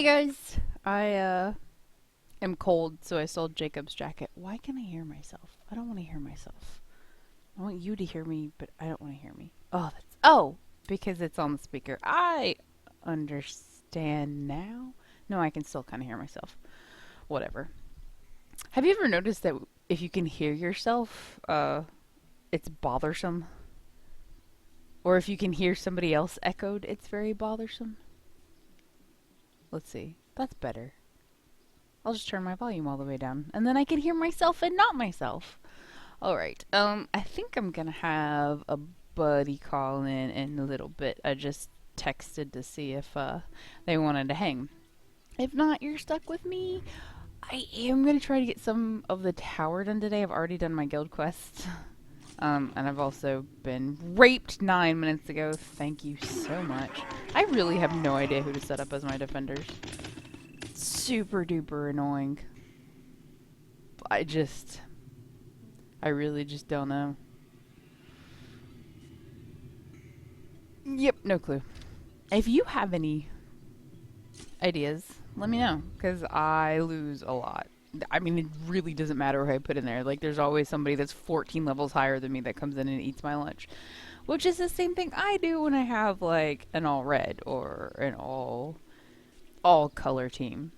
Hey guys, I am cold, so I sold Jacob's jacket. Why can I hear myself? I don't want to hear myself. I want you to hear me, but I don't want to hear me. Because it's on the speaker. I understand now. No, I can still kind of hear myself. Whatever. Have you ever noticed that if you can hear yourself, it's bothersome? Or if you can hear somebody else echoed, it's very bothersome? Let's see. That's better. I'll just turn my volume all the way down, and then I can hear myself and not myself. All right. I think I'm gonna have a buddy call in a little bit. I just texted to see if they wanted to hang. If not, you're stuck with me. I am gonna try to get some of the tower done today. I've already done my guild quest. And I've also been raped 9 minutes ago. Thank you so much. I really have no idea who to set up as my defenders. Super duper annoying. I really just don't know. Yep, no clue. If you have any ideas, let me know, because I lose a lot. I mean, it really doesn't matter who I put in there. Like, there's always somebody that's 14 levels higher than me that comes in and eats my lunch. Which is the same thing I do when I have, like, an all red or an all color team.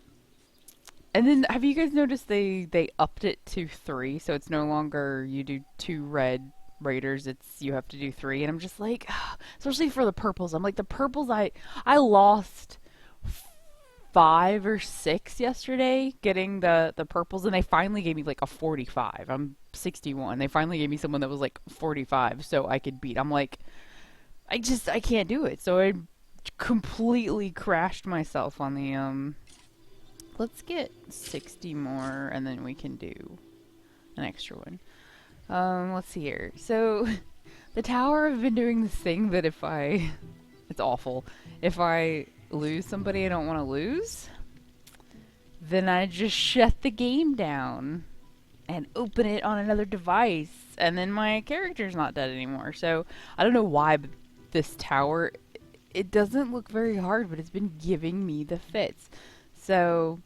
And then, have you guys noticed they upped it to 3, so it's no longer you do 2 red raiders, it's you have to do 3, and I'm just like, especially for the purples. I'm like, the purples, I lost 5 or 6 yesterday getting the purples, and they finally gave me like a 45. I'm 61. They finally gave me someone that was like 45 so I could beat. I'm like, I can't do it. So I completely crashed myself on the let's get 60 more, and then we can do an extra one. Let's see here. So, the tower, I've been doing this thing that if I... It's awful. If I lose somebody I don't want to lose, then I just shut the game down and open it on another device, and then my character's not dead anymore. So, I don't know why, but this tower, it doesn't look very hard, but it's been giving me the fits. So,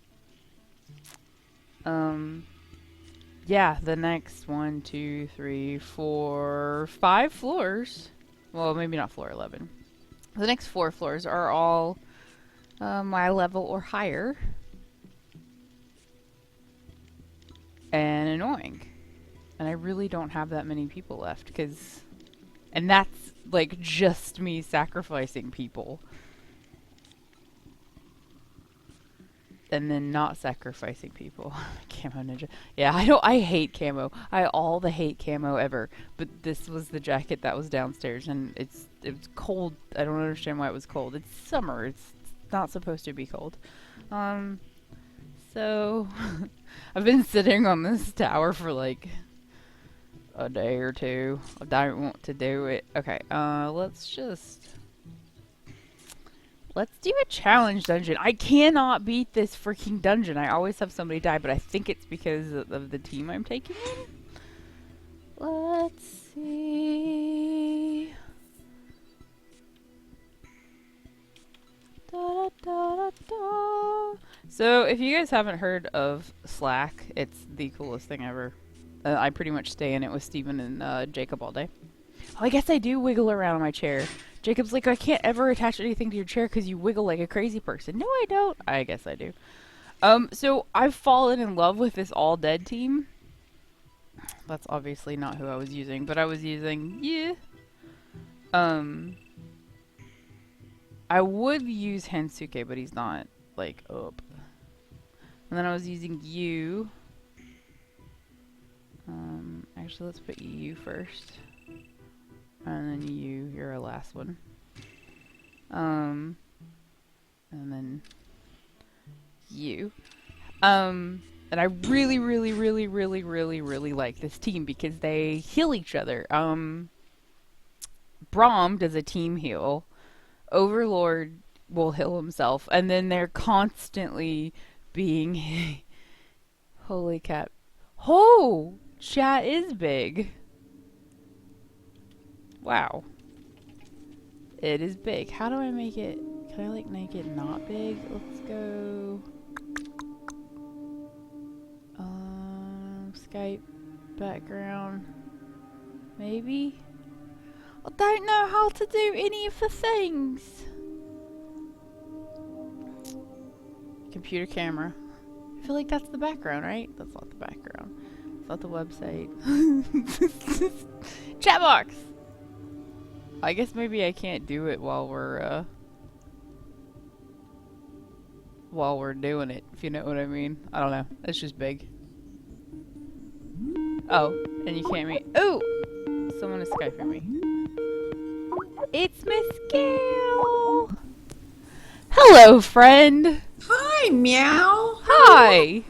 yeah, the next 1, 2, 3, 4, 5 floors. Well, maybe not floor 11. The next 4 floors are all my level or higher. And annoying. And I really don't have that many people left, because... And that's, like, just me sacrificing people. And then not sacrificing people. Camo ninja. Yeah, I hate camo. I all the hate camo ever. But this was the jacket that was downstairs, and it was cold. I don't understand why it was cold. It's summer. It's not supposed to be cold. So I've been sitting on this tower for like a day or two. I don't want to do it. Okay, let's do a challenge dungeon. I cannot beat this freaking dungeon. I always have somebody die, but I think it's because of the team I'm taking in. Let's see. Da, da, da, da. So, if you guys haven't heard of Slack, it's the coolest thing ever. I pretty much stay in it with Steven and Jacob all day. Oh, I guess I do wiggle around in my chair. Jacob's like, I can't ever attach anything to your chair because you wiggle like a crazy person. No, I don't. I guess I do. So I've fallen in love with this all dead team. That's obviously not who I was using, but I was using, yeah. I would use Hensuke, but he's not, like, up. And then I was using you. Actually, let's put you first. And then you're our last one. And then you. And I really, really, really, really, really, really like this team because they heal each other. Braum does a team heal. Overlord will heal himself. And then they're constantly being... Holy cat. Oh! Chat is big. Wow. It is big. How do I make it? Can I like make it not big? Let's go. Skype background. Maybe? I don't know how to do any of the things. Computer camera. I feel like that's the background, right? That's not the background. It's not the website. Chat box! I guess maybe I can't do it while we're doing it, if you know what I mean. I don't know. It's just big. Oh, and you can't meet. Oh! Someone is Skyping me. It's Miss Gail! Hello, friend! Hi, Meow. Hi!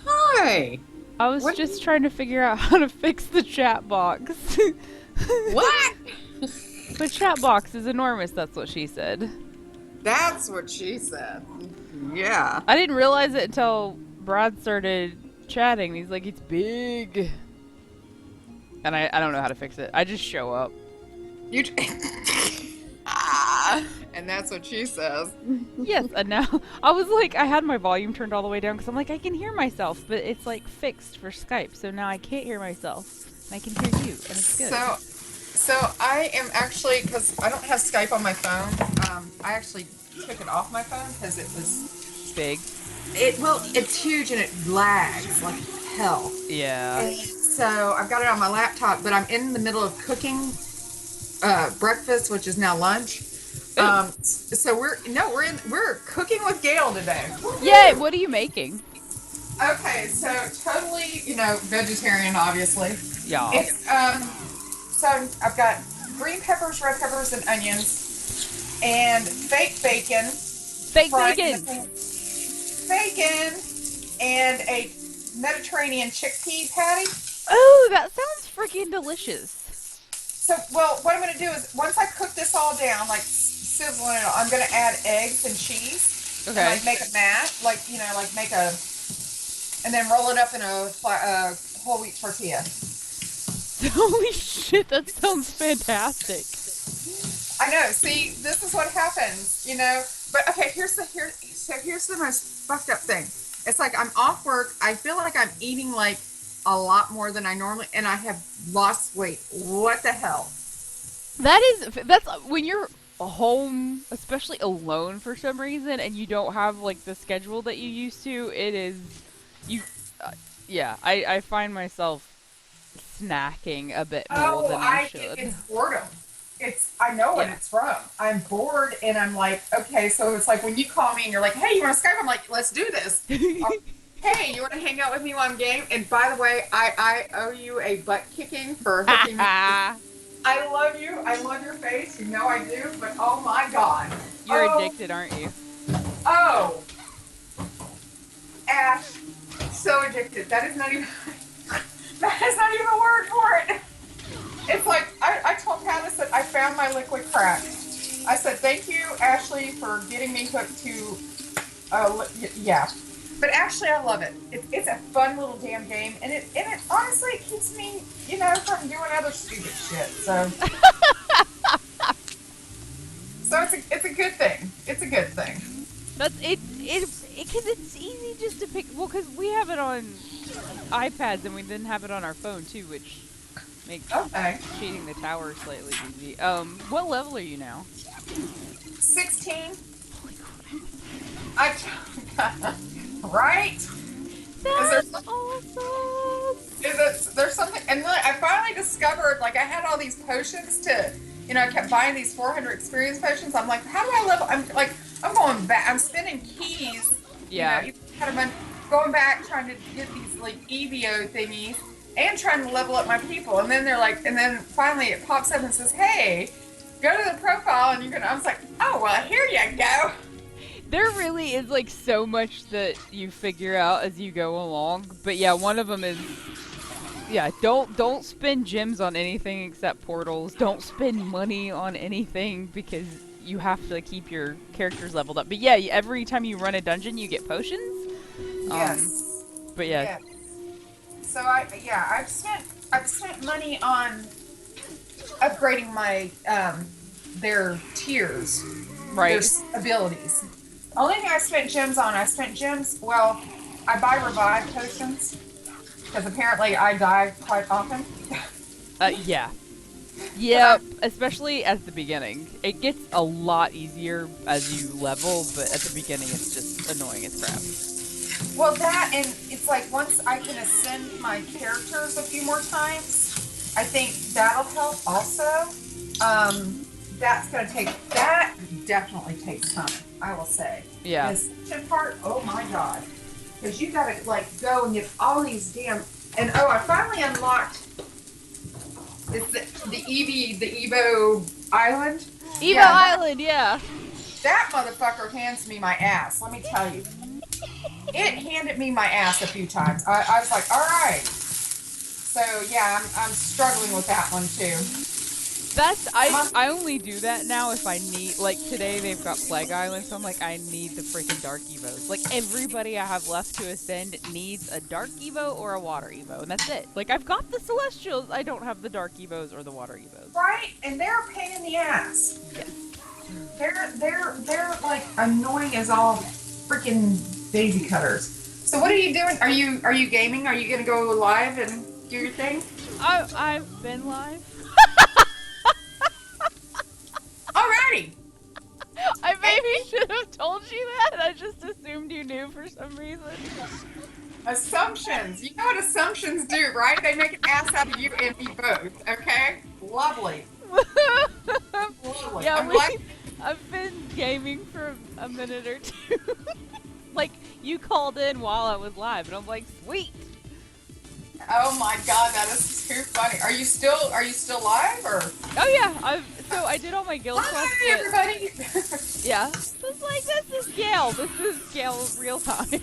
Hi. I was just trying to figure out how to fix the chat box. What? The chat box is enormous, that's what she said. That's what she said. Yeah. I didn't realize it until Brad started chatting. He's like, it's big. And I don't know how to fix it. I just show up. You. And that's what she says. Yes, and now I was like, I had my volume turned all the way down because I'm like, I can hear myself, but it's like fixed for Skype, so now I can't hear myself. And I can hear you, and it's good. So I am actually, because I don't have Skype on my phone. I actually took it off my phone because it was big. It's huge and it lags like hell. Yeah. And so I've got it on my laptop, but I'm in the middle of cooking breakfast, which is now lunch. So we're cooking with Gail today. Yay! What are you making? Okay, so totally, vegetarian, obviously. Yeah. It's so I've got green peppers, red peppers, and onions, and fake bacon. Fake bacon. Bacon, and a Mediterranean chickpea patty. Oh, that sounds freaking delicious. So, what I'm going to do is, once I cook this all down, like sizzling it, I'm going to add eggs and cheese. Okay. And, make a mash, and then roll it up in a whole wheat tortilla. Holy shit, that sounds fantastic. I know. See, this is what happens, But okay, here's the most fucked up thing. It's like I'm off work. I feel like I'm eating like a lot more than I normally, and I have lost weight. What the hell? That's when you're home, especially alone for some reason, and you don't have like the schedule that you used to. It is I find myself snacking a bit more than I should. It's boredom. I know what it's from. I'm bored, and I'm like, okay, so it's like when you call me and you're like, hey, you want to Skype? I'm like, let's do this. Hey, you want to hang out with me while I'm game? And by the way, I owe you a butt kicking for hooking me. I love you. I love your face. You know I do. But oh my God. You're addicted, aren't you? Oh. Ash. So addicted. That is not even a word for it. It's like, I told Pat, I said, I found my liquid crack. I said, thank you, Ashley, for getting me hooked to, But actually, I love it. It's a fun little damn game, and it honestly it keeps me, from doing other stupid shit. So, it's a good thing. It's a good thing. That's it. Because it's easy just to pick. Well, because we have it on iPads and we didn't have it on our phone too, which makes cheating the tower slightly easy. What level are you now? 16. Right? That's awesome. There's something, and then I finally discovered, like, I had all these potions to, I kept buying these 400 experience potions. I'm like, how do I level? I'm going back. I'm spending keys. Yeah. Going back trying to get these like EVO thingies and trying to level up my people. And then they're like, and then finally it pops up and says, hey, go to the profile and I was like, oh, well, here you go. There really is like so much that you figure out as you go along. But yeah, one of them is, don't spend gems on anything except portals. Don't spend money on anything because you have to keep your characters leveled up. But yeah, every time you run a dungeon, you get potions. Yes. But yeah. So I've spent money on upgrading my their tiers. Right. There's abilities. Only thing I spent gems on, well, I buy revive potions because apparently I die quite often. Yeah. But I, Yep, especially at the beginning. It gets a lot easier as you level, but at the beginning it's just annoying as crap. well, that and it's like once I can ascend my characters a few more times, I think that'll help also. That's gonna take, that definitely takes time, I will say. Yeah. The ascension part, oh my god. Because you gotta like go and get all these damn, and oh, I finally unlocked, it's the Eevee, the Evo Island. Eva Yeah, Island, yeah. that motherfucker hands me my ass, let me tell you. It handed me my ass a few times. I was like, all right. So yeah, I'm struggling with that one too. I only do that now if I need, like today they've got Plague Island, so I'm like, I need the freaking Dark Evos. Like everybody I have left to ascend needs a Dark Evo or a Water Evo, and that's it. Like I've got the Celestials, I don't have the Dark Evos or the Water Evos. Right, and they're a pain in the ass. Yes. They're like annoying as all freaking daisy cutters. So what are you doing? Are you gaming? Are you gonna go live and do your thing? I've been live. Alrighty. I maybe should have told you that. I just assumed you knew for some reason. Assumptions. You know what assumptions do, right? They make an ass out of you and me both. Okay. Lovely. Lovely. Yeah, I'm like, I've been gaming for a minute or two. Like, you called in while I was live, and I'm like, sweet. oh my god, that is too funny. Are you still live or? Oh yeah, so I did all my guild quests. Hi everybody. Yeah, it's like this is Gail. This is Gail real time.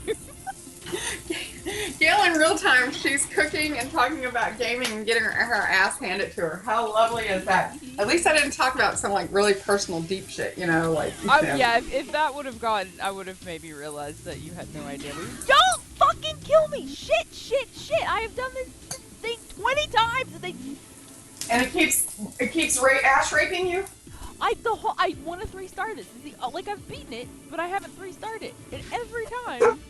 Gail in real time, she's cooking and talking about gaming and getting her ass handed to her. How lovely is that? At least I didn't talk about some like really personal deep shit, you know, like. Yeah, if that would have gone, I would have maybe realized that you had no idea. Don't fucking kill me! Shit! I have done this thing 20 times, and And it keeps ash raping you. I want to 3-star this. Like I've beaten it, but I haven't 3-starred it, and every time.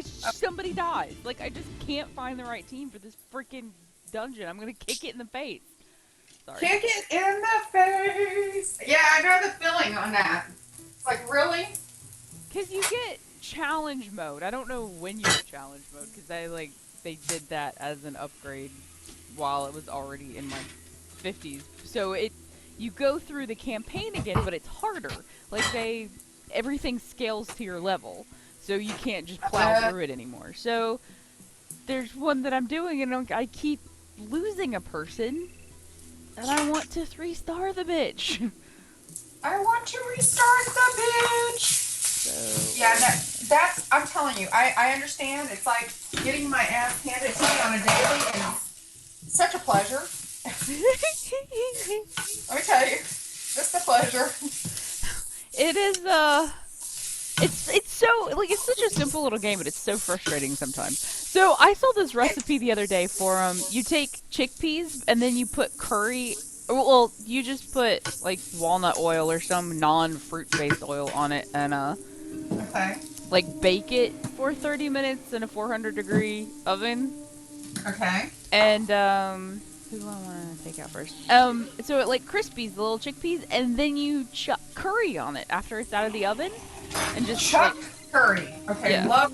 Somebody dies. Like, I just can't find the right team for this freaking dungeon. I'm gonna kick it in the face. Sorry. Kick it in the face. Yeah, I know the feeling on that. It's like, really? Because you get challenge mode. I don't know when you get challenge mode, because they did that as an upgrade while it was already in my 50s. So you go through the campaign again, but it's harder. Like, everything scales to your level. So you can't just plow through it anymore. So there's one that I'm doing, and I keep losing a person, and I want to 3-star the bitch. I want to restart the bitch. So yeah, that's. I'm telling you, I understand. It's like getting my ass handed to me on a daily, and it's such a pleasure. Let me tell you, just a pleasure. It is. It's so, like, it's such a simple little game, but it's so frustrating sometimes. So I saw this recipe the other day for, you take chickpeas, and then you put curry, well, you just put, like, walnut oil or some non-fruit-based oil on it, and, Okay. like, bake it for 30 minutes in a 400-degree oven. Okay. And, who do I want to take out first? So it, like, crispies the little chickpeas, and then you chuck curry on it after it's out of the oven. And just chuck curry. Okay, yeah. love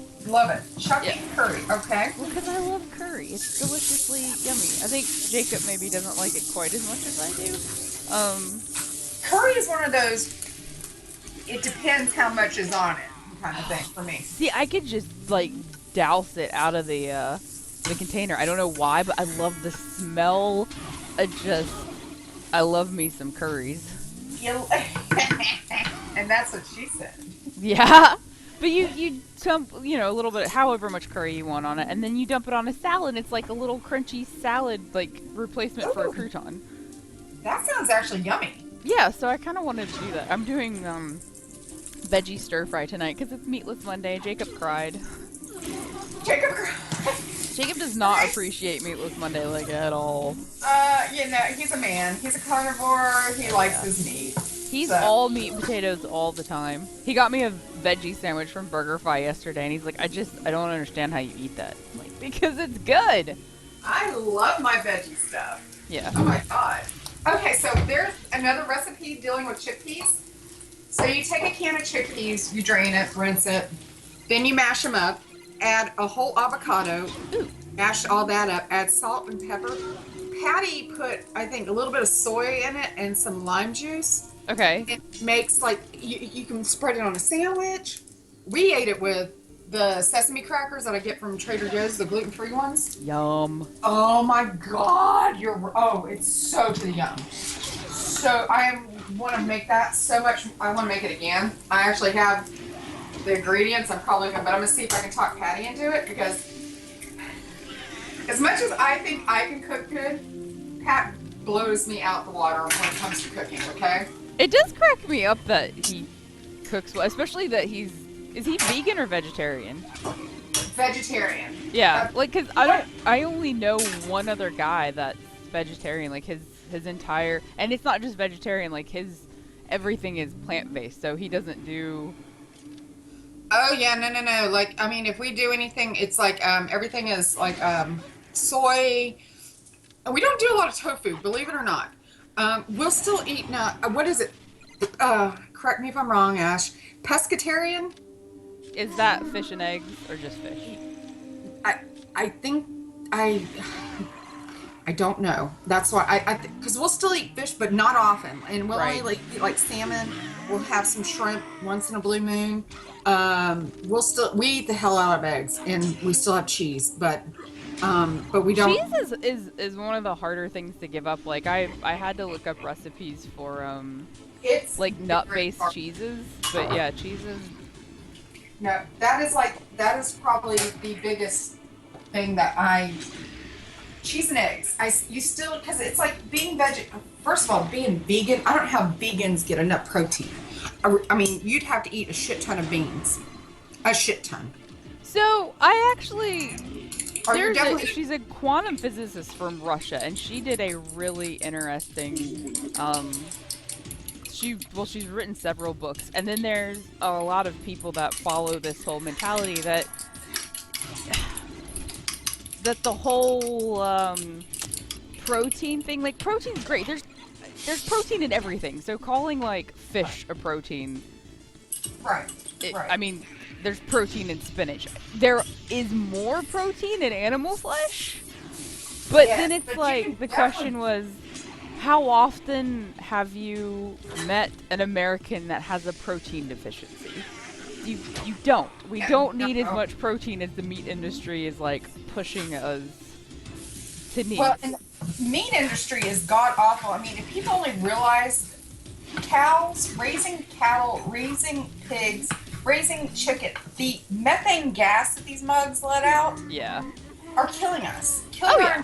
it. Chucking curry. Okay. Well, because I love curry. It's deliciously yummy. I think Jacob maybe doesn't like it quite as much as I do. Curry is one of those, it depends how much is on it kind of thing for me. See, I could just, like, douse it out of the container. I don't know why, but I love the smell. I love me some curries. And that's what she said. Yeah. But you dump, a little bit, however much curry you want on it, and then you dump it on a salad, and it's like a little crunchy salad, like, replacement for a crouton. That sounds actually yummy. Yeah, so I kind of wanted to do that. I'm doing, veggie stir-fry tonight, because it's Meatless Monday. Jacob cried. Jacob does not appreciate Meatless Monday, like, at all. He's a man. He's a carnivore. He likes his meat. He's So, all meat and potatoes all the time. He got me a veggie sandwich from BurgerFi yesterday, and he's like, I don't understand how you eat that. I'm like, because it's good. I love my veggie stuff. Yeah. Oh my god. Okay, so there's another recipe dealing with chickpeas. So you take a can of chickpeas, you drain it, rinse it, then you mash them up, add a whole avocado, mash all that up, add salt and pepper. Patty put, I think, a little bit of soy in it and some lime juice. Okay. It makes like, you can spread it on a sandwich. We ate it with the sesame crackers that I get from Trader Joe's, the gluten-free ones. Yum. Oh my god, it's so to the yum. So I want to make that so much. I want to make it again. I actually have the ingredients. I'm gonna see if I can talk Patty into it, because as much as I think I can cook good, Pat blows me out the water when it comes to cooking. Okay. It does crack me up that he cooks well, especially that is he vegan or vegetarian? Vegetarian. Yeah, like, cause I only know one other guy that's vegetarian, like his entire, and it's not just vegetarian, like everything is plant-based, so he doesn't do. Oh yeah, no. Like, I mean, if we do anything, it's like everything is like soy. We don't do a lot of tofu, believe it or not. We'll still eat what is it? Correct me if I'm wrong, Ash. Pescatarian? Is that fish and eggs or just fish? I think I don't know. That's why because we'll still eat fish, but not often, and we'll only eat like salmon. We'll have some shrimp once in a blue moon. We eat the hell out of eggs, and we still have cheese, but we don't. Cheese is one of the harder things to give up. Like I had to look up recipes for It's like nut-based cheeses, but yeah, cheeses. No, that is probably the biggest thing that cheese and eggs. Because it's like being first of all, being vegan, I don't know how vegans get enough protein. I mean, you'd have to eat a shit ton of beans. A shit ton. So, I actually... she's a quantum physicist from Russia, and she did a really interesting... she's written several books, and then there's a lot of people that follow this whole mentality that the whole protein thing, like, protein's great. There's protein in everything, so calling like fish a protein, right. I mean, there's protein in spinach. There is more protein in animal flesh, but then it's like the question was, how often have you met an American that has a protein deficiency? You don't. We don't need as much protein as the meat industry is like pushing us to need. Well, and the meat industry is god awful. I mean, if people only realize raising cattle, raising pigs, raising chicken, the methane gas that these mugs let out, are killing us. I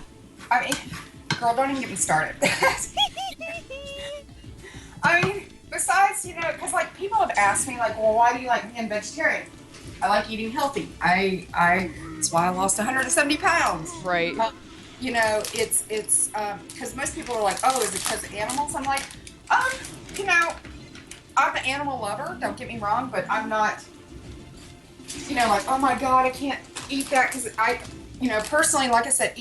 mean, girl, don't even get me started. I mean, besides, because like people have asked me, like, well, why do you like being vegetarian? I like eating healthy. That's why I lost 170 pounds. Right. It's because most people are like, oh, is it because of animals? I'm like, I'm an animal lover. Don't get me wrong, but I'm not, like, oh my god, I can't eat that because personally, like I said,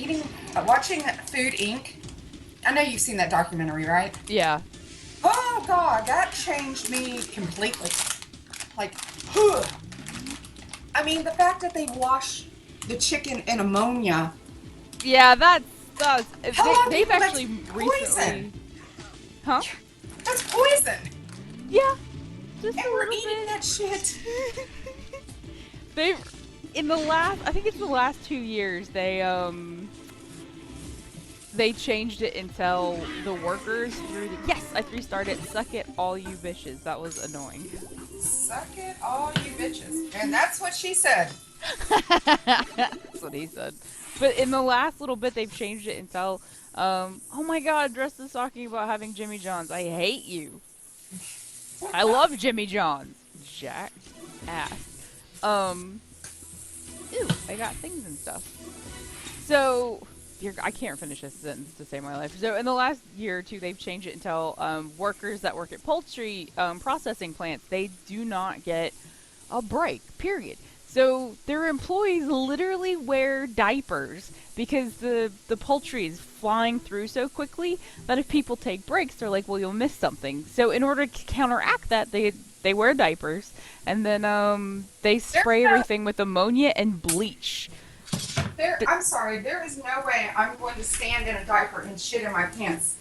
watching Food Inc. I know you've seen that documentary, right? Yeah. Oh god, that changed me completely. Like, I mean, the fact that they wash the chicken in ammonia. Yeah, that's they've people, actually recently. Huh? That's poison. Yeah. Just and a we're little eating bit. that shit. I think it's the last 2 years, they changed it until the workers yes, I 3-starred it. Suck it, all you bitches. That was annoying. Suck it, all you bitches. And that's what she said. That's what he said. But in the last little bit, they've changed it until, oh my god, Dress is talking about having Jimmy John's. I hate you. I love Jimmy John's. Jacked ass. Ew, I got things and stuff. So, I can't finish this sentence to save my life. So in the last year or two, they've changed it until workers that work at poultry processing plants, they do not get a break, period. So their employees literally wear diapers because the poultry is flying through so quickly that if people take breaks, they're like, well, you'll miss something. So in order to counteract that, they wear diapers, and then they spray everything with ammonia and bleach. I'm sorry, there is no way I'm going to stand in a diaper and shit in my pants.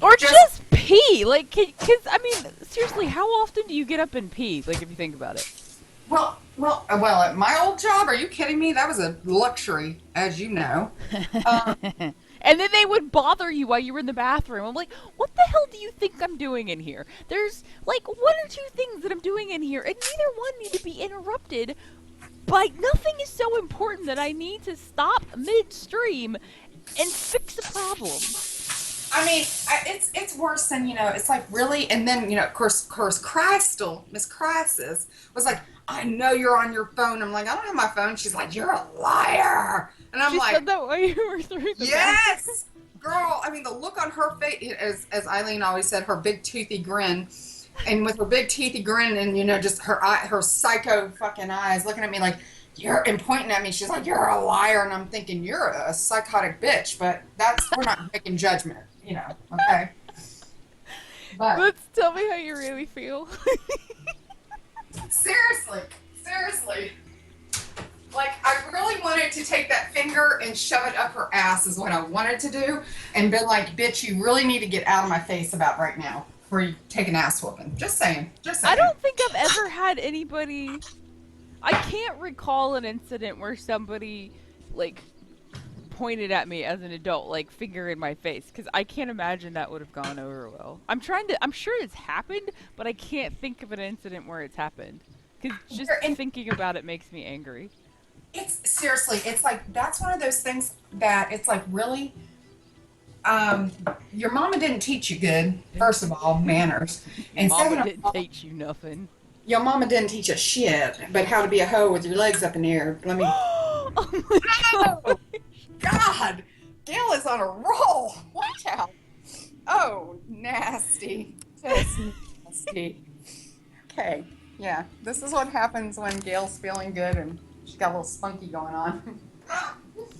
Or just pee. Like, because, I mean, seriously, how often do you get up and pee? Like, if you think about it. Well, at my old job, are you kidding me? That was a luxury, as you know. And then they would bother you while you were in the bathroom. I'm like, what the hell do you think I'm doing in here? There's, like, one or two things that I'm doing in here, and neither one need to be interrupted. Like, nothing is so important that I need to stop midstream and fix the problem. I mean, it's worse than, it's like, really? And then, of course, Crystal, Miss Crisis, was like, I know you're on your phone. I'm like, I don't have my phone. She's like, you're a liar. And I'm she like, said that while you were through the yes, girl. I mean, the look on her face, as Eileen always said, her big toothy grin. And with her big teethy grin and, just her psycho fucking eyes looking at me like, and pointing at me, she's like, you're a liar. And I'm thinking, you're a psychotic bitch. But we're not making judgment, okay? But let's tell me how you really feel. Seriously. Like, I really wanted to take that finger and shove it up her ass is what I wanted to do. And be like, bitch, you really need to get out of my face about right now. Where you take an ass whooping. Just saying. I don't think I've ever had anybody... I can't recall an incident where somebody, like, pointed at me as an adult, like, finger in my face. Because I can't imagine that would have gone over well. I'm sure it's happened, but I can't think of an incident where it's happened. Because just thinking about it makes me angry. It's like, that's one of those things that it's like, really? Your mama didn't teach you good, first of all, manners. And Mama didn't teach you nothing. Your mama didn't teach us shit, but how to be a hoe with your legs up in the air. Let me... Oh my God! Gail is on a roll! Watch out! Oh, nasty. Just nasty. Okay, yeah. This is what happens when Gail's feeling good and she's got a little spunky going on.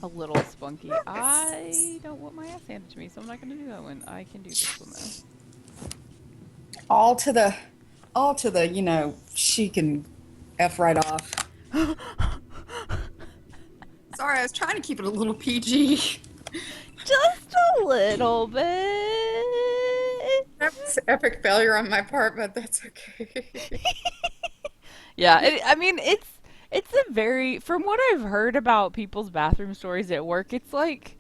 A little spunky. I don't want my ass handed to me, so I'm not going to do that one. I can do this one, though. All to the, she can F right off. Sorry, I was trying to keep it a little PG. Just a little bit. That's epic failure on my part, but that's okay. Yeah, it's a very, from what I've heard about people's bathroom stories at work, it's like,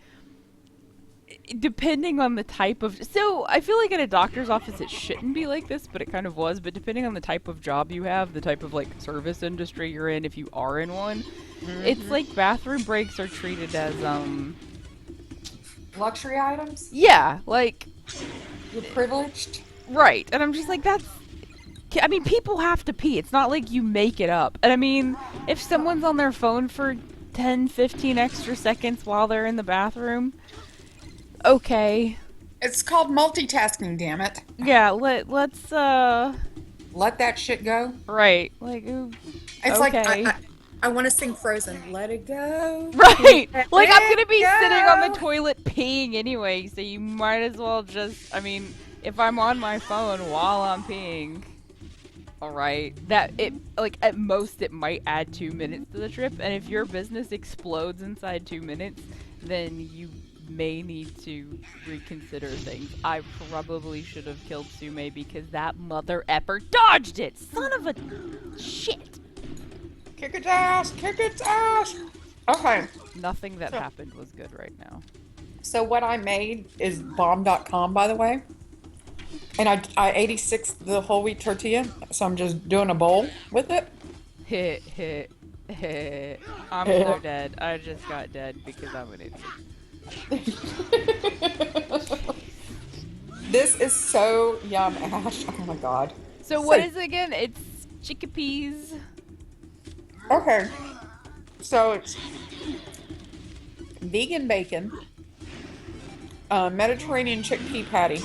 depending on the type of, so I feel like in a doctor's office it shouldn't be like this, but it kind of was, but depending on the type of job you have, the type of, like, service industry you're in, if you are in one, it's like bathroom breaks are treated as, luxury items? Yeah, like, you're privileged? Right, and I'm just like, I mean, people have to pee. It's not like you make it up. And I mean, if someone's on their phone for 10, 15 extra seconds while they're in the bathroom, okay. It's called multitasking, damn it. Yeah, let's let that shit go. Right. Like, ooh, it's okay. Like I want to sing Frozen. Let it go. Right. Like, I'm going to be sitting on the toilet peeing anyway, so you might as well just, I mean, if I'm on my phone while I'm peeing, alright, like, at most it might add 2 minutes to the trip, and if your business explodes inside 2 minutes, then you may need to reconsider things. I probably should have killed Sume because that mother effer dodged it! Son of a shit! Kick its ass! Kick its ass! Okay. Nothing that happened was good right now. So what I made is bomb.com, by the way. And I 86 the whole wheat tortilla, so I'm just doing a bowl with it. I'm so dead. I just got dead because I'm an idiot. This is so yum, Ash. Oh my god. So what is it again? It's chickpeas. Okay. So it's vegan bacon, Mediterranean chickpea patty.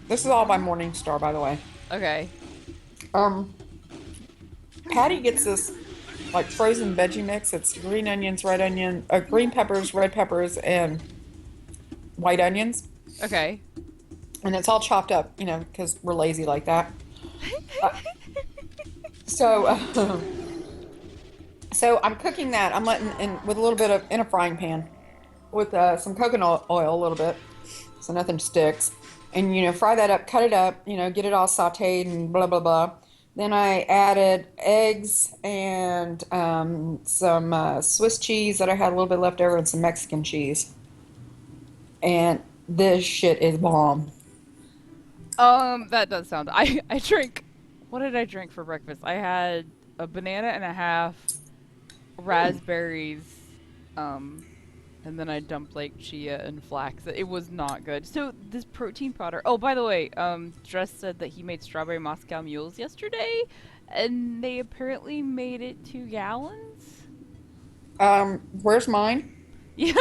This is all by Morningstar, by the way. Okay. Um, Patty gets this like frozen veggie mix. It's green onions, green peppers, red peppers, and white onions, Okay. and it's all chopped up, because we're lazy like that. Uh, so, so I'm cooking that. I'm letting in with a little bit of in a frying pan with some coconut oil, a little bit, so nothing sticks, and fry that up, cut it up, get it all sautéed and blah blah blah. Then I added eggs and some Swiss cheese that I had a little bit left over and some Mexican cheese. And this shit is bomb. That does sound. I drink. What did I drink for breakfast? I had a banana and a half, raspberries, and then I dumped like chia and flax. It was not good. So this protein powder. Oh, by the way, Dress said that he made strawberry Moscow mules yesterday, and they apparently made it 2 gallons. Where's mine? Yeah.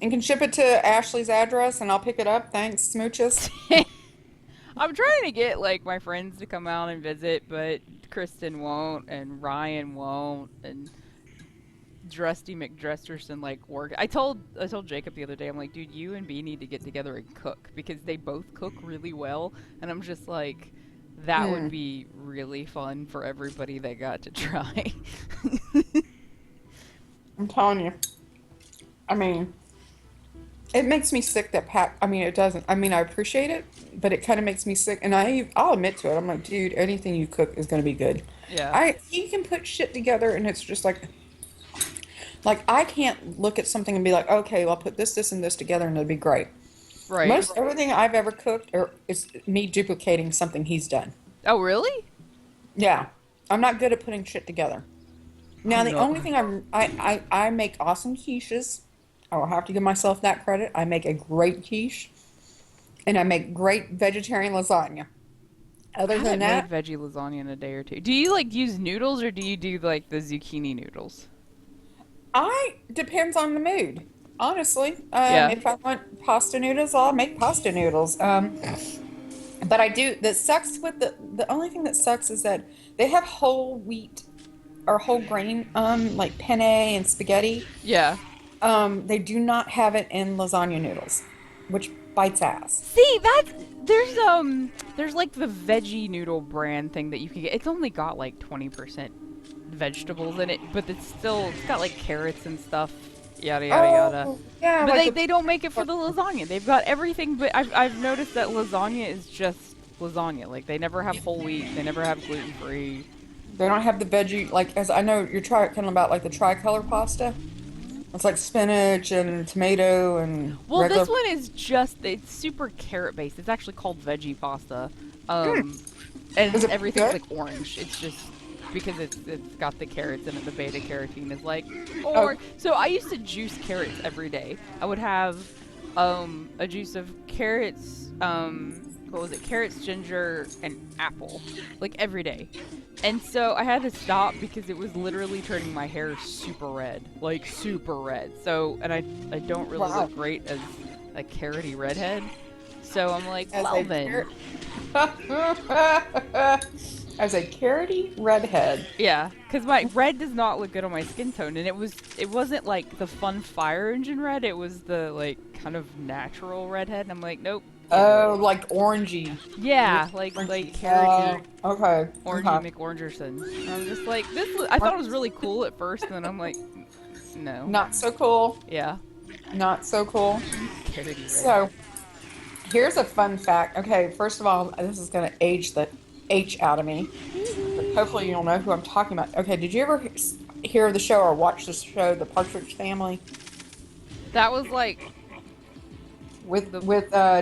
And can ship it to Ashley's address and I'll pick it up. Thanks, smooches. I'm trying to get like my friends to come out and visit, but Kristen won't, and Ryan won't, and Drusty McDresterson like work. I told Jacob the other day, I'm like, dude, you and B need to get together and cook because they both cook really well, and I'm just like, that would be really fun for everybody that got to try. I'm telling you. I mean, it makes me sick that it doesn't. I mean, I appreciate it, but it kind of makes me sick. And I'll admit to it. I'm like, dude, anything you cook is going to be good. Yeah. You can put shit together and it's just like I can't look at something and be like, okay, well, I'll put this, and this together and it'll be great. Right. Most everything I've ever cooked is me duplicating something he's done. Oh, really? Yeah. I'm not good at putting shit together. Now, the No. only thing I make awesome quiches. I will have to give myself that credit. I make a great quiche, and I make great vegetarian lasagna. Other I than haven't that, made veggie lasagna in a day or two. Do you like use noodles or do you do like the zucchini noodles? depends on the mood. Honestly, Yeah. if I want pasta noodles, I'll make pasta noodles. But I do. That sucks with the only thing that sucks is that they have whole wheat or whole grain, like penne and spaghetti. Yeah. They do not have it in lasagna noodles, which bites ass. See, there's like the veggie noodle brand thing that you can get. It's only got like 20% vegetables in it, but it's got like carrots and stuff, yada yada yada. Oh, yeah, But like they don't make it for the lasagna. They've got everything, but I've noticed that lasagna is just lasagna. Like they never have whole wheat, they never have gluten free. they don't have the veggie, like, as I know you're talking about, like the tricolor pasta. It's like spinach and tomato and Well, regular. this one is it's super carrot based. It's actually called veggie pasta. And Is it everything's good? like orange. It's just because it's got the carrots in it. The beta carotene is like Oh. orange. So I used to juice carrots every day. I would have a juice of carrots, what was it? Carrots, ginger, and apple, like every day. And so I had to stop because it was literally turning my hair super red, like super red. So, and I don't really Wow. look great as a carroty redhead. So I'm like, As well a then. As a carroty redhead. Yeah, because my red does not look good on my skin tone, and it wasn't like the fun fire engine red. It was the like kind of natural redhead, and I'm like, nope. Oh, like orangey. Yeah, like carroty, Okay. orangey McOrangerson. And I'm just like I thought it was really cool at first, and then I'm like, no. Not so cool. Yeah, Not so cool. carroty red. So, here's a fun fact. Okay, first of all, this is going to age the H out of me. But hopefully you'll know who I'm talking about. Okay, did you ever hear the show or watch the show, The Partridge Family? That was like With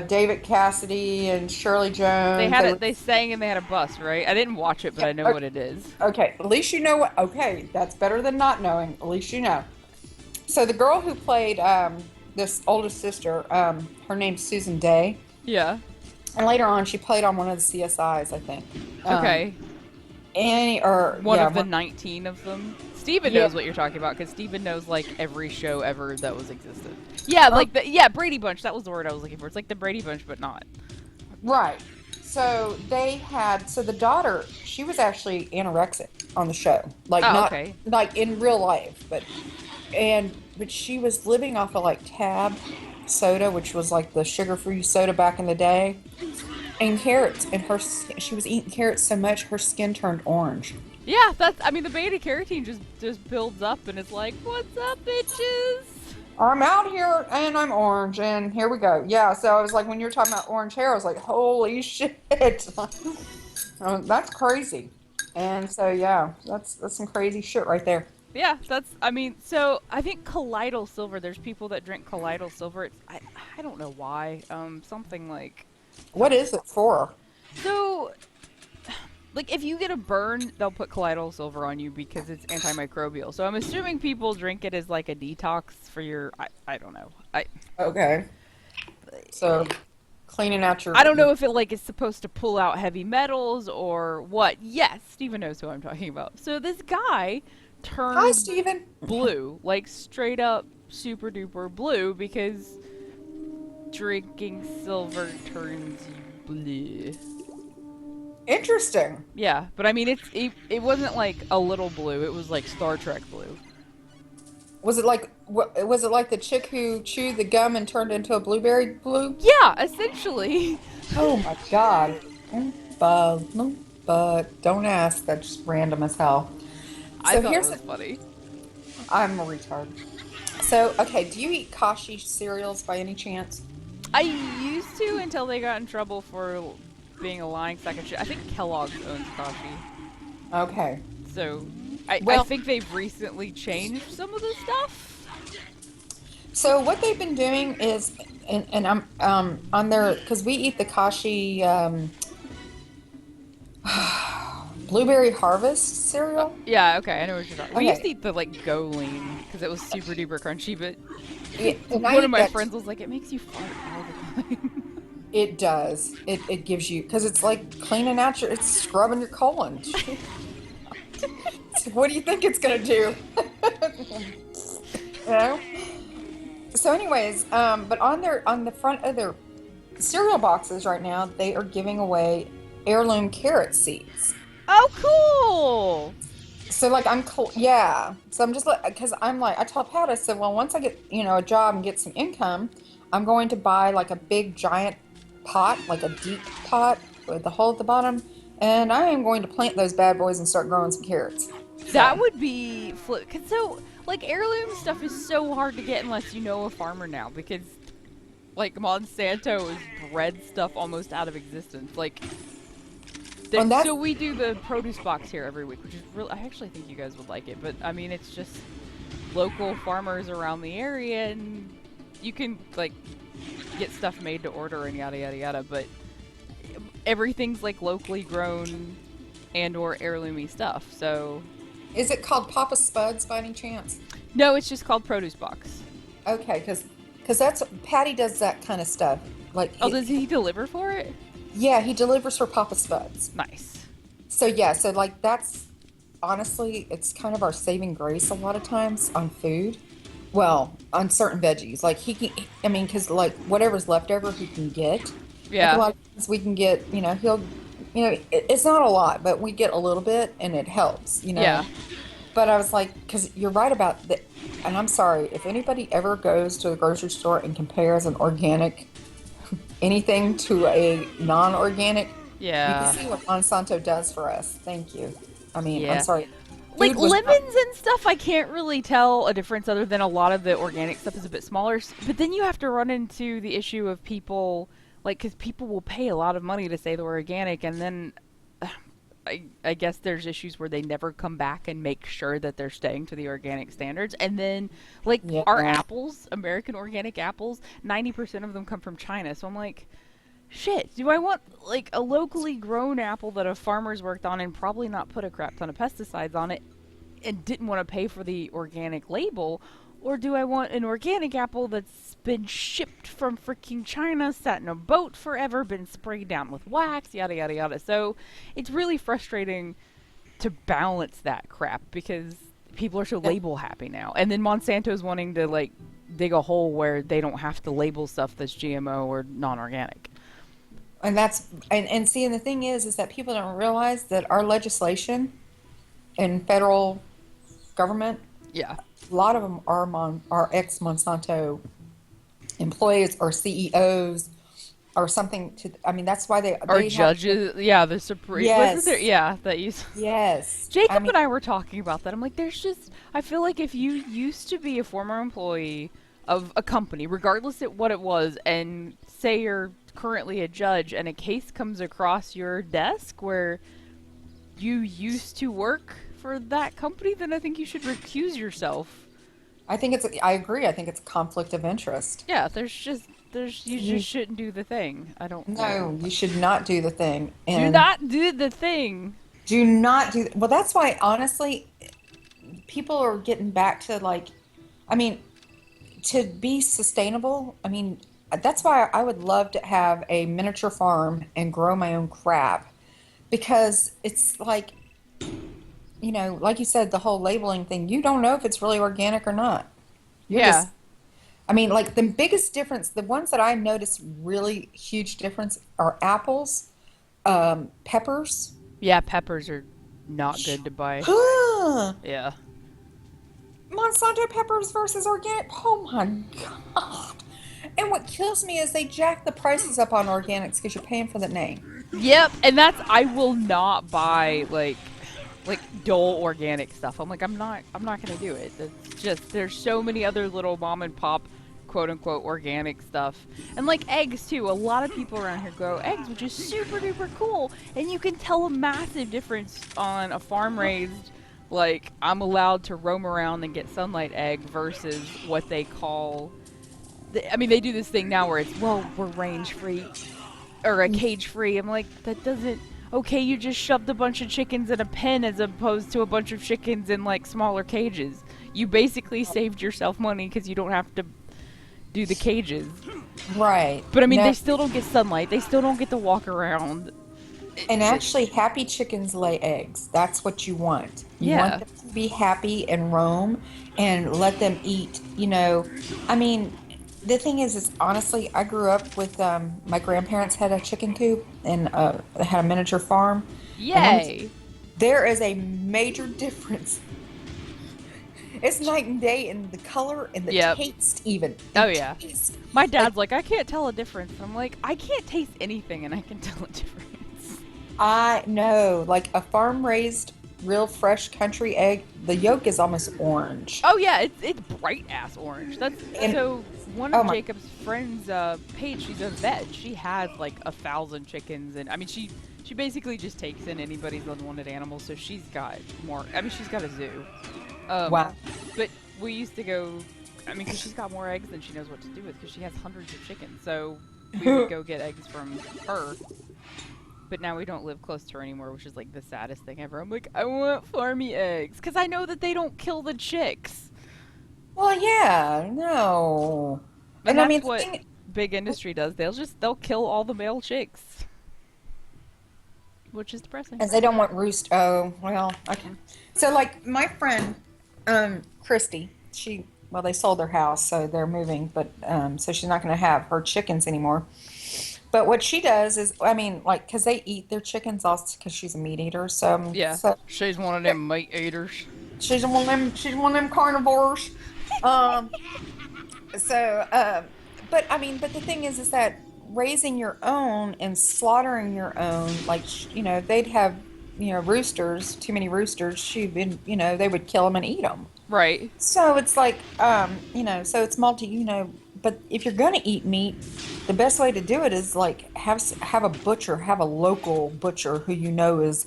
David Cassidy and Shirley Jones. they had they sang and they had a bus, right? I didn't watch it, but I know what it is. Okay, at least you know what. Okay, that's better than not knowing. At least you know. So the girl who played this oldest sister, her name's Susan Day. Yeah. And later on, she played on one of the CSIs, I think. Okay. Any or One yeah, of the 19 of them. Steven yeah. knows what you're talking about because Steven knows like every show ever that was existed. Yeah, Oh, like the Brady Bunch. That was the word I was looking for. It's like the Brady Bunch, but not. right. So they had so the daughter, she was actually anorexic on the show. Like Oh, not okay. like in real life, but she was living off of like Tab soda, which was like the sugar-free soda back in the day, and carrots. And she was eating carrots so much her skin turned orange. Yeah, that's. I mean, the beta carotene just builds up and it's like, what's up, bitches? I'm out here and I'm orange, and here we go. Yeah, so I was like, when you were talking about orange hair, I was like, holy shit. That's crazy. And so, yeah, that's some crazy shit right there. Yeah, that's. I mean, so I think colloidal silver. There's people that drink colloidal silver. I don't know why. Something like. What is it for? So like if you get a burn, they'll put colloidal silver on you because it's antimicrobial. So I'm assuming people drink it as like a detox for your. I don't know. Okay. So, cleaning out your. I don't know if it like is supposed to pull out heavy metals or what. Yes, Steven knows who I'm talking about. So this guy Hi, turned Steven. blue, like straight up super duper blue because drinking silver turns you blue. Interesting. Yeah, but I mean it wasn't like a little blue. It was like Star Trek blue. Was it like the chick who chewed the gum and turned into a blueberry blue? Yeah, essentially. Oh my god. But don't ask. That's just random as hell. I So thought it here's was funny. I'm a retard. So, okay, do you eat Kashi cereals by any chance? I used to until they got in trouble for being a lying sack of shit. I think Kellogg's owns Kashi. Okay. So I Well, think they've recently changed some of the stuff. so what they've been doing is, and I'm on their because we eat the Kashi blueberry harvest cereal. Yeah, okay, I know what you're talking. We used to Okay, eat the like Go Lean because it was super duper crunchy, but yeah, and I one of eat my that. friends was like, it makes you fart all the time. It does. It gives you because it's like cleaning out your, it's scrubbing your colon. What do you think it's gonna do? You know. So, anyways, but on the front of their cereal boxes right now, they are giving away heirloom carrot seeds. Oh, cool! So, like, yeah. So I'm just like, because I'm like, I told Pat, I said, well, once I get a job and get some income, I'm going to buy like a big giant pot, like a deep pot with the hole at the bottom, and I am going to plant those bad boys and start growing some carrots. That So, would be flip. Cause so like heirloom stuff is so hard to get unless you know a farmer now because like Monsanto has bred stuff almost out of existence. Like and that's so we do the produce box here every week, which is really I actually think you guys would like it. But I mean it's just local farmers around the area and you can like get stuff made to order and yada yada yada. But everything's like locally grown and or heirloomy stuff. So is it called Papa Spuds by any chance? no, it's just called produce box. Okay, because that's Patty does that kind of stuff. Like, Oh, does he deliver for it? yeah, he delivers for Papa Spuds. Nice. So yeah, so like that's honestly, it's kind of our saving grace a lot of times on food. Well, on certain veggies, like he can. I mean, because like whatever's left over, he can get. Like a Yeah. lot of times we can get. He'll. It's not a lot, but we get a little bit, and it helps. Yeah. But I was like, because you're right about that. And I'm sorry, if anybody ever goes to the grocery store and compares an organic anything to a non-organic, you Yeah. can see what Monsanto does for us. Thank you. I mean, I'm Yeah. sorry. Like Food was not- lemons and stuff, I can't really tell a difference other than a lot of the organic stuff is a bit smaller. But then you have to run into the issue of people, like, because people will pay a lot of money to say they're organic, and then I guess there's issues where they never come back and make sure that they're staying to the organic standards. And then, like, Yeah. our apples, American organic apples, 90% of them come from China. So I'm like, shit, do I want, like, a locally grown apple that a farmer's worked on and probably not put a crap ton of pesticides on it and didn't want to pay for the organic label? Or do I want an organic apple that's been shipped from freaking China, sat in a boat forever, been sprayed down with wax, yada yada yada. So it's really frustrating to balance that crap because people are so label happy now. And then Monsanto's wanting to like dig a hole where they don't have to label stuff that's GMO or non-organic. And that's and see, and the thing is that people don't realize that our legislation and federal government, Yeah. a lot of them are ex Monsanto employees or CEOs or something. I mean, that's why they Or have, judges, yeah, the Supreme. yes, Wasn't there? Yeah, that you. yes. Jacob I mean, and I were talking about that. I'm like, there's just. I feel like if you used to be a former employee of a company, regardless of what it was, and say you're currently a judge, and a case comes across your desk where you used to work for that company, then I think you should recuse yourself. I agree. I think it's a conflict of interest. Yeah, you You, just shouldn't do the thing. I don't. no, you should not do the thing. Do And not do the thing. do not do, well, that's why, honestly, people are getting back to like, I mean, to be sustainable, I mean, that's why I would love to have a miniature farm and grow my own crab because it's like, like you said, the whole labeling thing, you don't know if it's really organic or not. You're Yeah. just, I mean, like the biggest difference, the ones that I noticed really huge difference are apples, peppers. Yeah, peppers are not good to buy. Yeah. Monsanto peppers versus organic. Oh my God. And what kills me is they jack the prices up on organics because you're paying for the name. Yep, and I will not buy like dull organic stuff. I'm not gonna do it. It's just there's so many other little mom and pop quote unquote organic stuff. And like eggs too. A lot of people around here grow eggs, which is super duper cool. And you can tell a massive difference on a farm raised, like I'm allowed to roam around and get sunlight egg versus what they call I mean, they do this thing now where it's, well, we're range free or a cage free. I'm like, that doesn't. Okay, you just shoved a bunch of chickens in a pen as opposed to a bunch of chickens in like smaller cages. You basically saved yourself money because you don't have to do the cages. Right. But I mean, No, they still don't get sunlight. They still don't get to walk around. and actually, happy chickens lay eggs. That's what you want. You Yeah. want them to be happy and roam and let them eat. I mean, the thing is honestly, I grew up with my grandparents had a chicken coop and they had a miniature farm. Yay! There is a major difference. It's night and day in the color and the Yep. taste, even. Oh The yeah. taste. My dad's like, I can't tell a difference. I'm like, I can't taste anything, and I can tell a difference. I know, like a farm raised, real fresh country egg, the yolk is almost orange. Oh yeah, it's bright ass orange. That's And- so. One oh of my- Jacob's friends, Paige, she's a vet. She has like 1,000 chickens, and I mean, she basically just takes in anybody's unwanted animals. So she's got more. I mean, she's got a zoo. Wow. But we used to go. I mean, because she's got more eggs than she knows what to do with, because she has hundreds of chickens. So we would go get eggs from her. But now we don't live close to her anymore, which is like the saddest thing ever. I'm like, I want farmy eggs, because I know that they don't kill the chicks. Well, yeah, no. And I that's mean, what big industry does. They'll kill all the male chicks, which is depressing. as they don't want roost. Oh, well, okay. So, like, my friend, Christy, they sold their house, so they're moving, but, so she's not going to have her chickens anymore. But what she does is, I mean, like, because they eat their chickens also because she's a meat eater, so. Yeah, So she's one of them meat eaters. she's one of them carnivores. Um, but I mean, but the thing is that raising your own and slaughtering your own, like, they'd have, roosters, too many roosters, they would kill them and eat them. Right. So it's like, so it's but if you're going to eat meat, the best way to do it is like have a local butcher who is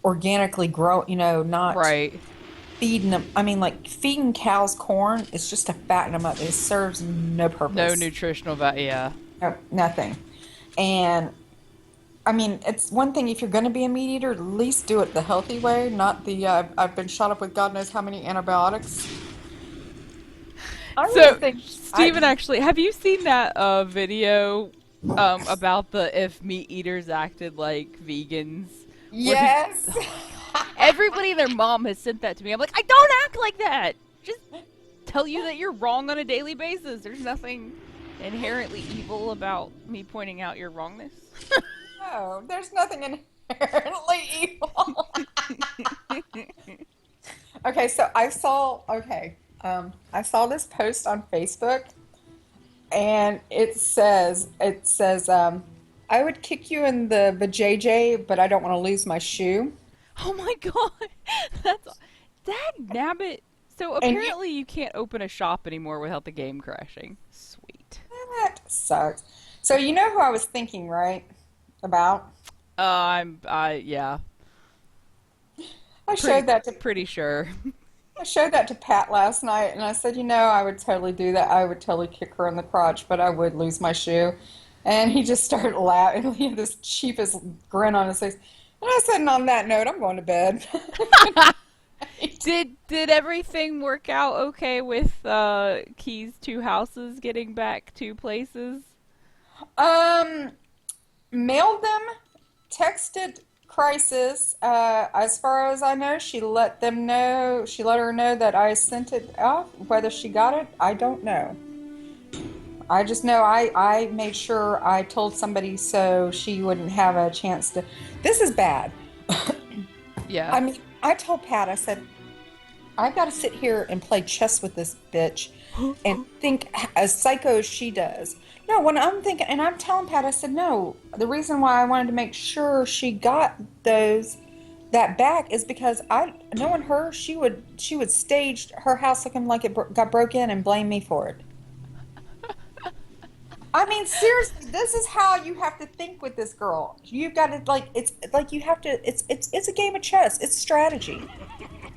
organically grown, not Right. feeding them. I mean, like feeding cows corn is just to fatten them up. It serves no purpose. No nutritional value. Yeah. No, nothing. And I mean, it's one thing if you're going to be a meat eater, at least do it the healthy way, not the I've been shot up with God knows how many antibiotics. I really So, think Steven, actually, have you seen that video about the if meat eaters acted like vegans? yes. Everybody and their mom has sent that to me. I'm like, I don't act like that. Just tell you that you're wrong on a daily basis. There's nothing inherently evil about me pointing out your wrongness. No, there's nothing inherently evil. Okay, so I saw this post on Facebook, and it says, I would kick you in the vajayjay, but I don't want to lose my shoe. Oh my god, that's dag nabbit. So And apparently you can't open a shop anymore without the game crashing. Sweet. that sucks. So you know who I was thinking, right? About? Yeah, I pretty showed that to pretty sure. I showed that to Pat last night, and I said, I would totally do that. I would totally kick her in the crotch, but I would lose my shoe. And he just started laughing. He had this cheapest grin on his face. And I said, and on that note, I'm going to bed. Did everything work out okay with Key's two houses getting back two places? Um, Mailed them, texted Crisis. As far as I know, she let her know that I sent it off. Whether she got it, I don't know. I just know I made sure I told somebody so she wouldn't have a chance to. This is bad. Yeah. I mean, I told Pat, I said, I've got to sit here and play chess with this bitch and think as psycho as she does. No, when I'm thinking, and I'm telling Pat, I said, no, the reason why I wanted to make sure she got that back is because knowing her, she would stage her house looking like it got broke in and blame me for it. I mean, seriously, this is how you have to think with this girl. You've got to it's like you have to. It's a game of chess. It's strategy.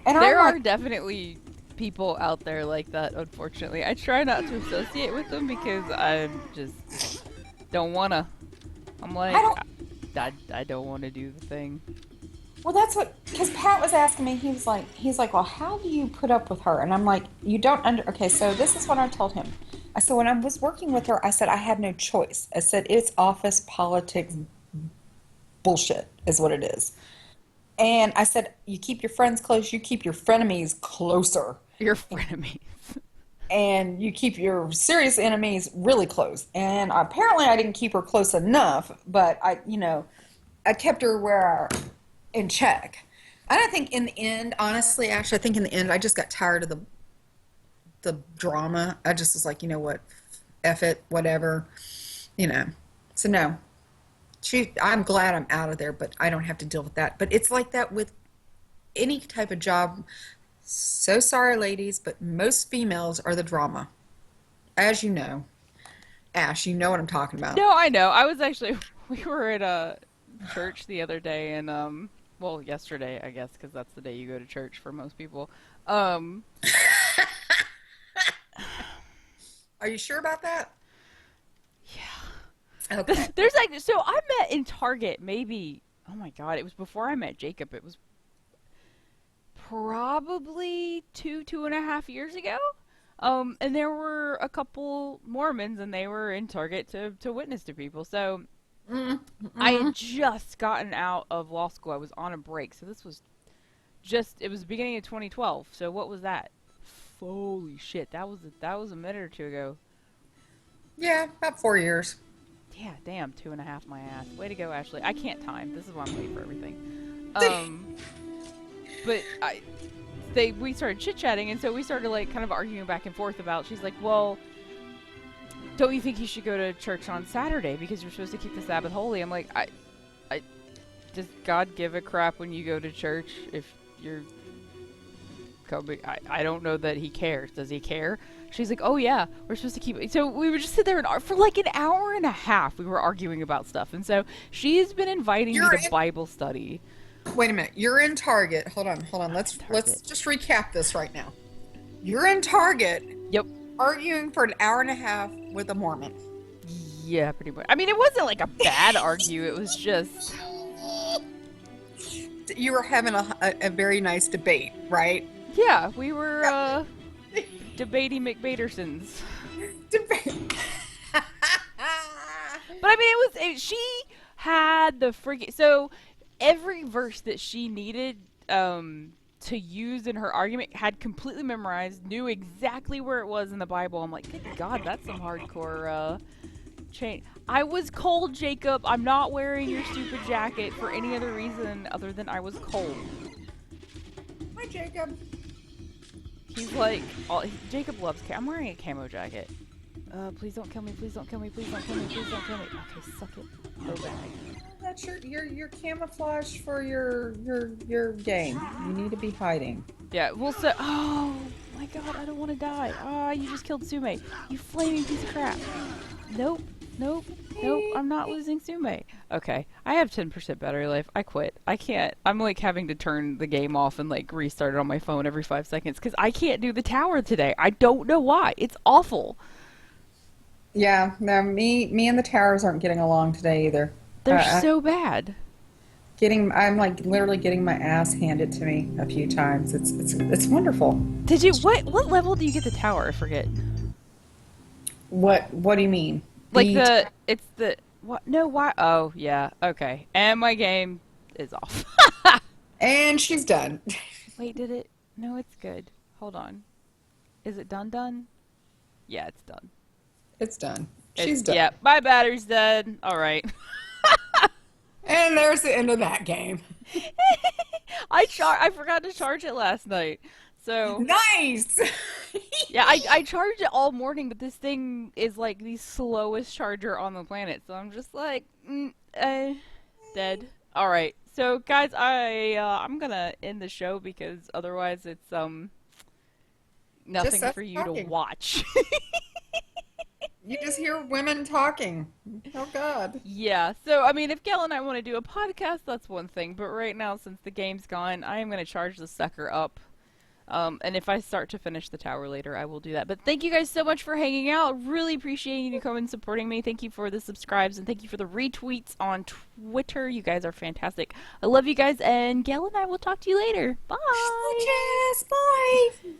And There I'm are like, definitely people out there like that, unfortunately. I try not to associate with them because I just don't wanna. I'm like, I don't. I don't want to do the thing. Well, that's what, because Pat was asking me. He's like, well, how do you put up with her? And I'm like, you don't Okay, so this is what I told him. I said, when I was working with her, I said I had no choice. I said it's office politics bullshit is what it is. And I said, you keep your friends close, you keep your frenemies closer. Your frenemies. And you keep your serious enemies really close. And apparently I didn't keep her close enough, but I kept her in check. And I think in the end, honestly, actually, I think in the end, I just got tired of the drama. I just was like, you know what, F it, whatever, So no, I'm glad I'm out of there, but I don't have to deal with that. But it's like that with any type of job. So sorry, ladies, but most females are the drama. As you know. Ash, you know what I'm talking about. No, I know. I was actually, we were at a church the other day and, well, yesterday, I guess, because that's the day you go to church for most people. Are you sure about that? Yeah. Okay. There's like, so I met in Target maybe, oh my God, it was before I met Jacob. It was probably 2.5 years ago. And there were a couple Mormons and they were in Target to witness to people. So I had just gotten out of law school. I was on a break. So this was it was the beginning of 2012. So what was that? Holy shit. That was a minute or two ago. Yeah, about 4 years. Yeah, damn, 2.5 my ass. Way to go, Ashley. I can't time. This is why I'm late for everything. But we started chit-chatting, and so we started, like, kind of arguing back and forth about, she's like, well, don't you think you should go to church on Saturday because you're supposed to keep the Sabbath holy? I'm like, does God give a crap when you go to church if you're coming? I don't know that he cares. Does he care? She's like, oh yeah, we're supposed to keep it. So we would just sit there and for like an hour and a half, we were arguing about stuff. And so she's been inviting me to Bible study. Wait a minute. You're in Target. Hold on. Let's just recap this right now. You're in Target. Yep. Arguing for an hour and a half with a Mormon. Yeah, pretty much. I mean, it wasn't like a bad argue. It was just you were having a very nice debate, right? Yeah, we were debating McBatersons. But I mean, she had the freaking, so every verse that she needed, to use in her argument, had completely memorized, knew exactly where it was in the Bible. I'm like, good God, that's some hardcore chain. I was cold, Jacob. I'm not wearing your stupid jacket for any other reason other than I was cold. Hi, Jacob. He's like, Jacob loves I'm wearing a camo jacket. Please don't kill me, please don't kill me, please don't kill me, please don't kill me. Okay, suck it. Go back. That's your camouflage for your game. You need to be hiding. Yeah, well, so, oh my God, I don't want to die. Ah, you just killed Sume. You flaming piece of crap. Nope, nope, nope, I'm not losing Sume. Okay, I have 10% battery life. I quit. I can't. I'm like having to turn the game off and like restart it on my phone every 5 seconds because I can't do the tower today. I don't know why. It's awful. Yeah, no, me and the towers aren't getting along today either. They're so bad. I'm like literally getting my ass handed to me a few times. It's wonderful. Did you what level do you get the tower? I forget. What do you mean? Like it's the what? No, why? Oh yeah, okay. And my game is off. And she's done. Wait, did it? No, it's good. Hold on. Is it done? Yeah, it's done. It's done. She's done. Yeah, my battery's dead. All right. And there's the end of that game. I forgot to charge it last night. So Nice. yeah, I charged it all morning, but this thing is like the slowest charger on the planet. So I'm just like, dead. All right. So guys, I'm gonna end the show because otherwise it's nothing for you to watch. You just hear women talking. Oh God. Yeah, so I mean, if Gail and I want to do a podcast, that's one thing. But right now, since the game's gone, I am going to charge the sucker up. And if I start to finish the tower later, I will do that. But thank you guys so much for hanging out. Really appreciate you coming and supporting me. Thank you for the subscribes and thank you for the retweets on Twitter. You guys are fantastic. I love you guys, and Gail and I will talk to you later. Bye. Yes, bye.